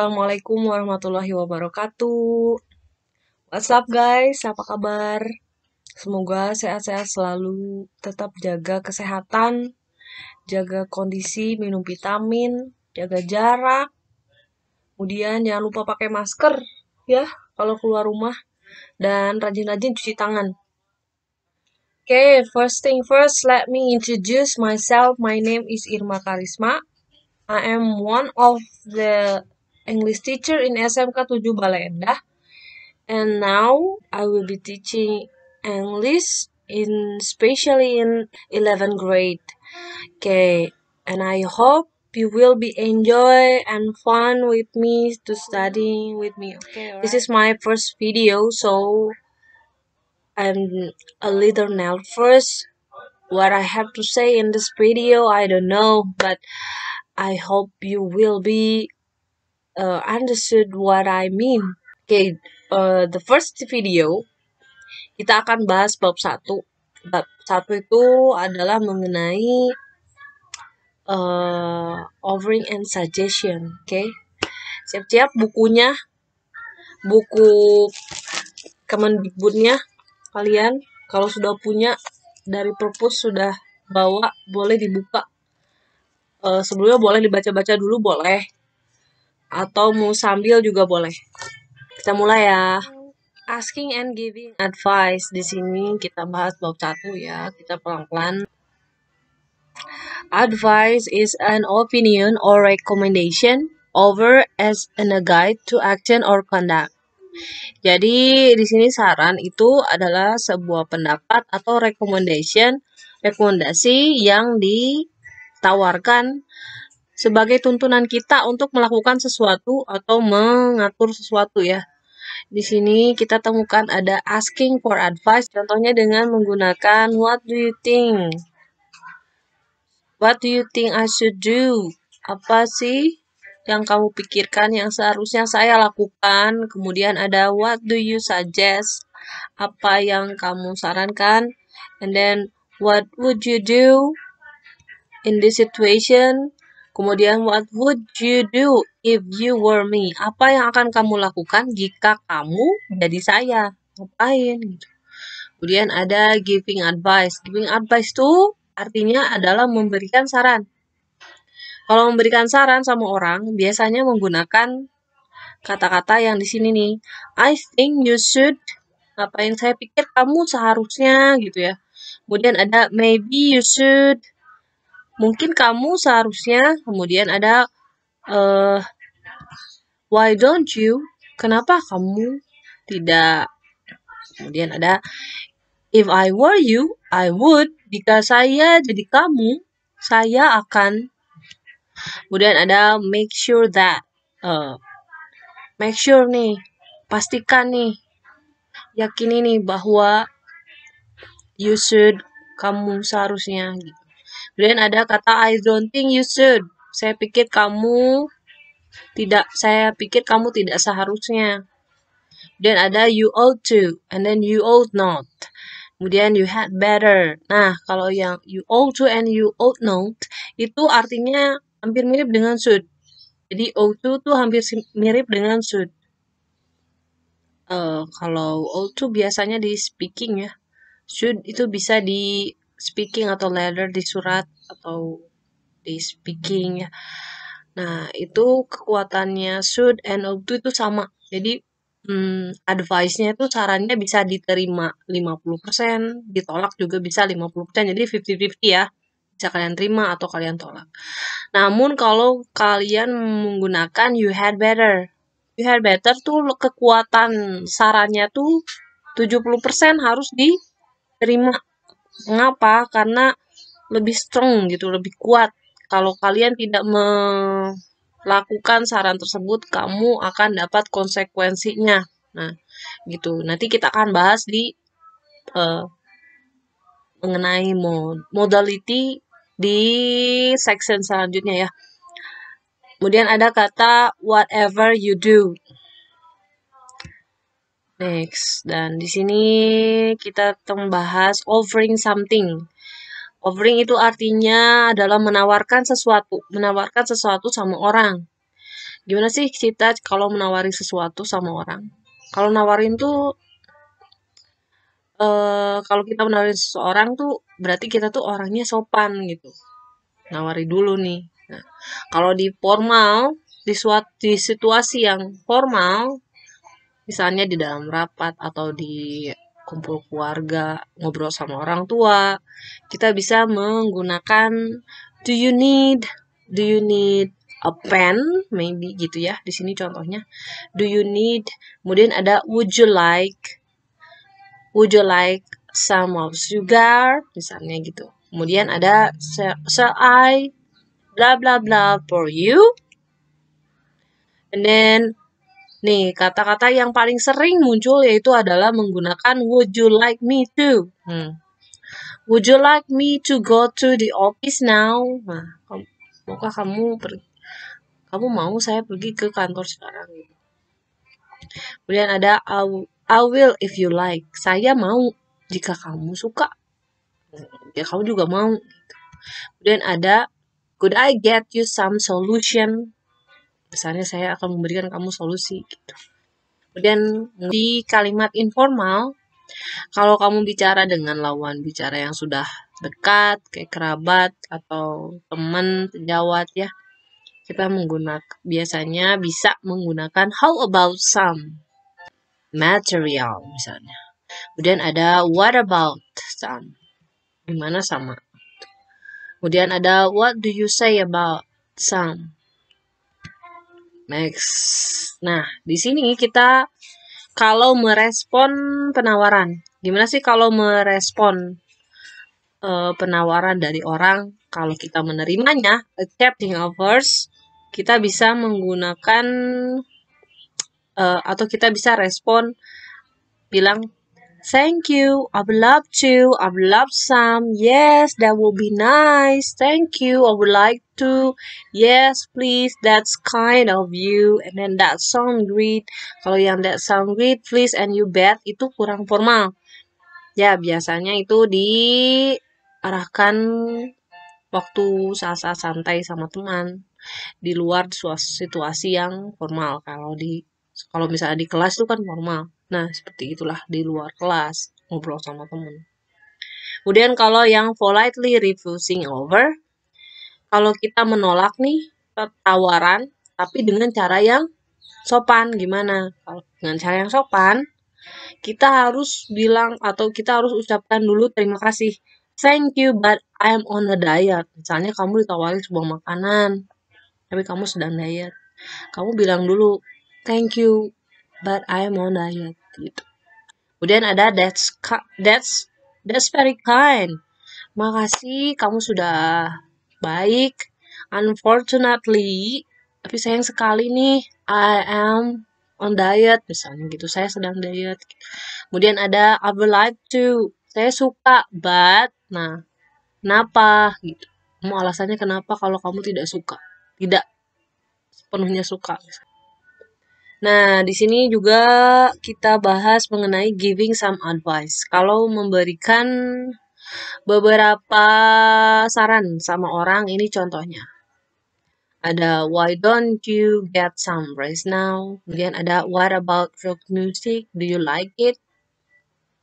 Assalamualaikum warahmatullahi wabarakatuh. What's up guys, apa kabar? Semoga sehat-sehat selalu, tetap jaga kesehatan, jaga kondisi, minum vitamin, jaga jarak. Kemudian jangan lupa pakai masker ya kalau keluar rumah, dan rajin-rajin cuci tangan. Okay, first thing first, let me introduce myself. My name is Irma Karisma. I am one of the English teacher in SMK 7 Bale Endah. And now I will be teaching English especially in 11th grade. Okay, and I hope you will be enjoy and fun with me to studying with me. Okay, right. This is my first video, so I'm a little nervous. What I have to say in this video, I don't know, but I hope you will be understood what I mean. Okay, the first video kita akan bahas bab 1. Bab 1 itu adalah mengenai offering and suggestion. Okay, siap-siap bukunya, buku Kemendikbudnya kalian kalau sudah punya dari perpus sudah bawa, boleh dibuka. Sebelumnya boleh dibaca-baca dulu boleh, atau mau sambil juga boleh. Kita mulai ya. Asking and giving advice. Di sini kita bahas bab 1 ya. Kita pelan-pelan. Advice is an opinion or recommendation over as a guide to action or conduct. Jadi di sini saran itu adalah sebuah pendapat atau rekomendasi yang ditawarkan sebagai tuntunan kita untuk melakukan sesuatu atau mengatur sesuatu ya. Di sini kita temukan ada asking for advice, contohnya dengan menggunakan what do you think? What do you think I should do? Apa sih yang kamu pikirkan yang seharusnya saya lakukan? Kemudian ada what do you suggest? Apa yang kamu sarankan? And then what would you do in this situation? Kemudian what would you do if you were me? Apa yang akan kamu lakukan jika kamu jadi saya? Ngapain gitu. Kemudian ada giving advice. Giving advice itu artinya adalah memberikan saran. Kalau memberikan saran sama orang, biasanya menggunakan kata-kata yang di sini nih. I think you should. Apa yang saya pikir kamu seharusnya gitu ya. Kemudian ada maybe you should. Mungkin kamu seharusnya. Kemudian ada why don't you? Kenapa kamu tidak? Kemudian ada if I were you, I would. Jika saya jadi kamu, saya akan. Kemudian ada make sure that. Make sure nih, pastikan nih, yakini nih bahwa you should, kamu seharusnya gitu. Kemudian ada kata I don't think you should. Saya pikir kamu tidak seharusnya. Kemudian ada you ought to, and then you ought not. Kemudian you had better. Nah, kalau yang you ought to and you ought not itu artinya hampir mirip dengan should. Jadi ought to tuh hampir mirip dengan should. Kalau ought to biasanya di speaking ya. Should itu bisa di speaking atau letter di surat atau di speaking ya. Nah, itu kekuatannya should and ought to itu sama. Jadi advice-nya itu sarannya bisa diterima 50%, ditolak juga bisa 50%. Jadi 50-50 ya. Bisa kalian terima atau kalian tolak. Namun kalau kalian menggunakan you had better. You had better tuh kekuatan sarannya tuh 70% harus diterima. Mengapa? Karena lebih strong gitu, lebih kuat. Kalau kalian tidak melakukan saran tersebut, kamu akan dapat konsekuensinya. Nah, gitu. Nanti kita akan bahas di mengenai modality di section selanjutnya ya. Kemudian ada kata whatever you do. Next, dan di sini kita membahas offering something. Offering itu artinya adalah menawarkan sesuatu sama orang. Gimana sih kita kalau menawari sesuatu sama orang? Kalau nawarin tuh, kalau kita menawarin seseorang tuh berarti kita tuh orangnya sopan gitu. Nawari dulu nih. Nah, kalau di formal, di situasi yang formal, misalnya di dalam rapat atau di kumpul keluarga, ngobrol sama orang tua, kita bisa menggunakan do you need, do you need a pen, maybe gitu ya. Di sini contohnya, do you need, kemudian ada would you like some of sugar, misalnya gitu. Kemudian ada shall I blah blah blah for you, and then nih, kata-kata yang paling sering muncul yaitu adalah menggunakan would you like me to. Would you like me to go to the office now? Nah, maukah kamu mau saya pergi ke kantor sekarang? Kemudian ada I will if you like. Saya mau jika kamu suka. Ya kamu juga mau. Kemudian ada could I get you some solution? Misalnya saya akan memberikan kamu solusi gitu. Kemudian di kalimat informal, kalau kamu bicara dengan lawan bicara yang sudah dekat, kayak kerabat atau teman, sejawat ya, kita biasanya bisa menggunakan how about some material misalnya. Kemudian ada what about some, gimana sama. Kemudian ada what do you say about some. Next. Nah, di sini kita kalau merespon penawaran, gimana sih kalau merespon penawaran dari orang? Kalau kita menerimanya, accepting offers, kita bisa menggunakan atau kita bisa respon bilang thank you, I would love to, I would love some, yes, that will be nice, thank you, I would like to, yes, please, that's kind of you, and then that sound great. Kalau yang that sound great, please, and you bet, itu kurang formal. Ya, biasanya itu diarahkan waktu saat-saat santai sama teman, di luar situasi yang formal. Kalau misalnya di kelas itu kan formal. Nah, seperti itulah di luar kelas, ngobrol sama temen. Kemudian kalau yang politely refusing over, kalau kita menolak nih tawaran, tapi dengan cara yang sopan, gimana? Kalau dengan cara yang sopan, kita harus bilang atau kita harus ucapkan dulu terima kasih. Thank you, but I am on a diet. Misalnya kamu ditawarin sebuah makanan, tapi kamu sedang diet. Kamu bilang dulu, thank you, but I am on diet. Gitu. Kemudian ada that's very kind. Makasih kamu sudah baik. Unfortunately, tapi sayang sekali nih, I am on diet misalnya gitu. Saya sedang diet. Kemudian ada I would like to. Saya suka, but nah, kenapa gitu. Mau alasannya kenapa kalau kamu tidak suka? Tidak sepenuhnya suka. Nah, di sini juga kita bahas mengenai giving some advice. Kalau memberikan beberapa saran sama orang, ini contohnya. Ada why don't you get some rest now? Kemudian ada what about rock music? Do you like it?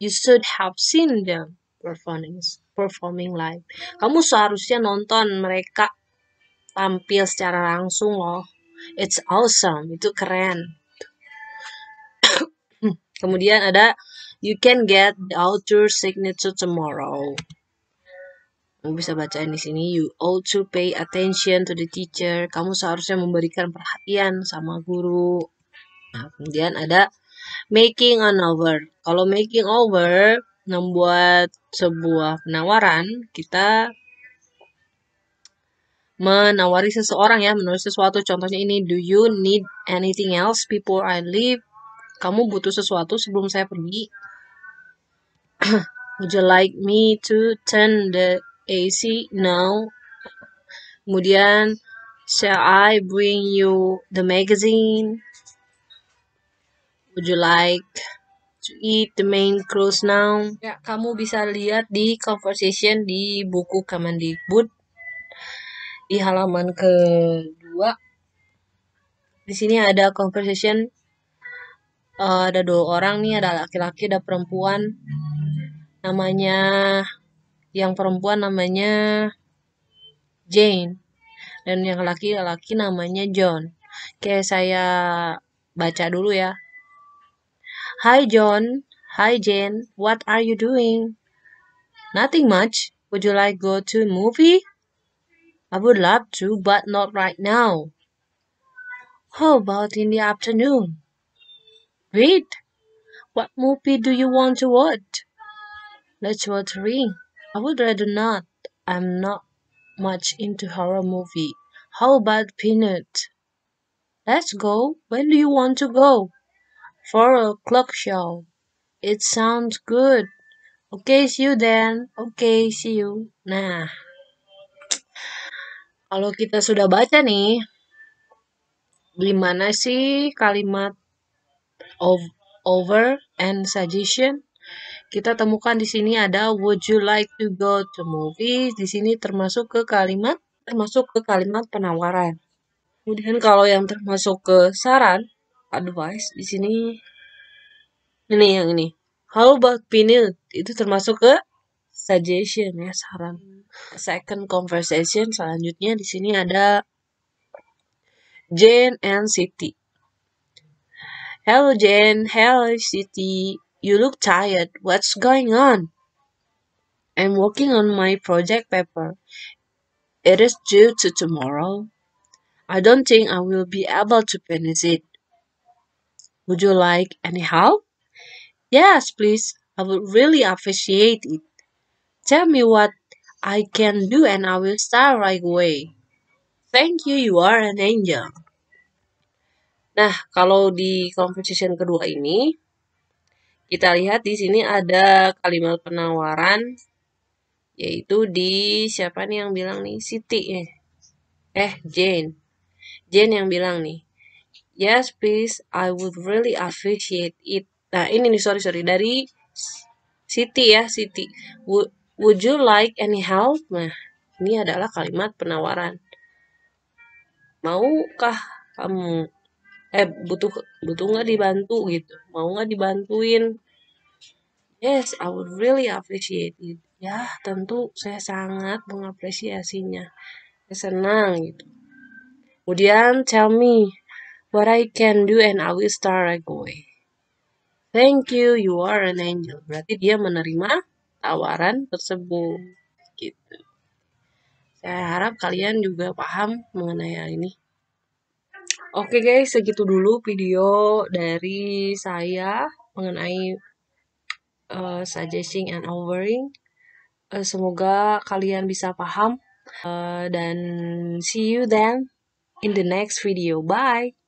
You should have seen them performing live. Kamu seharusnya nonton mereka tampil secara langsung loh. It's awesome, itu keren. Kemudian ada you can get the author signature tomorrow. Kamu bisa bacain di sini. You ought to pay attention to the teacher. Kamu seharusnya memberikan perhatian sama guru. Nah, kemudian ada making an offer. Kalau making offer membuat sebuah penawaran, kita menawari seseorang ya, menulis sesuatu. Contohnya ini, do you need anything else before I leave? Kamu butuh sesuatu sebelum saya pergi? Would you like me to turn the AC? No. Kemudian, shall I bring you the magazine? Would you like to eat the main course now? Ya, kamu bisa lihat di conversation di buku Kemendikbud di halaman kedua. Di sini ada conversation, ada 2 orang nih, ada laki-laki, ada perempuan. Namanya, yang perempuan namanya Jane, dan yang laki-laki namanya John. Oke, saya baca dulu ya. Hi John, hi Jane, what are you doing? Nothing much. Would you like go to a movie? I would love to, but not right now. How about in the afternoon? Wait, what movie do you want to watch? Let's watch Ring. I would rather not. I'm not much into horror movie. How about Peanut? Let's go. When do you want to go? 4 o'clock show. It sounds good. Okay, see you then. Okay, see you. Nah, kalau kita sudah baca nih, gimana sih kalimat of over and suggestion? Kita temukan di sini ada would you like to go to movie? Di sini termasuk ke kalimat penawaran. Kemudian kalau yang termasuk ke saran, advice di sini ini yang ini. How about peanut? Itu termasuk ke suggestion ya, saran. Second conversation selanjutnya di sini ada Jane and Siti. Hello Jane, hello Siti. You look tired. What's going on? I'm working on my project paper. It is due to tomorrow. I don't think I will be able to finish it. Would you like any help? Yes, please. I would really appreciate it. Tell me what I can do and I will start right away. Thank you, you are an angel. Nah, kalau di conversation kedua ini, kita lihat di sini ada kalimat penawaran, yaitu di siapa nih yang bilang nih? Siti ya. Jane. Jane yang bilang nih. Yes, please. I would really appreciate it. Nah, ini nih, sorry. Dari Siti ya, Siti. Would you like any help? Nah, ini adalah kalimat penawaran. Maukah kamu butuh nggak dibantu gitu? Mau nggak dibantuin? Yes, I would really appreciate it. Ya, tentu saya sangat mengapresiasinya. Saya senang gitu. Kemudian tell me what I can do and I will start right away. Thank you, you are an angel. Berarti dia menerima tawaran tersebut. Gitu. Saya harap kalian juga paham mengenai hal ini. Oke guys, segitu dulu video dari saya mengenai suggesting and overing. Semoga kalian bisa paham. Dan see you then in the next video. Bye!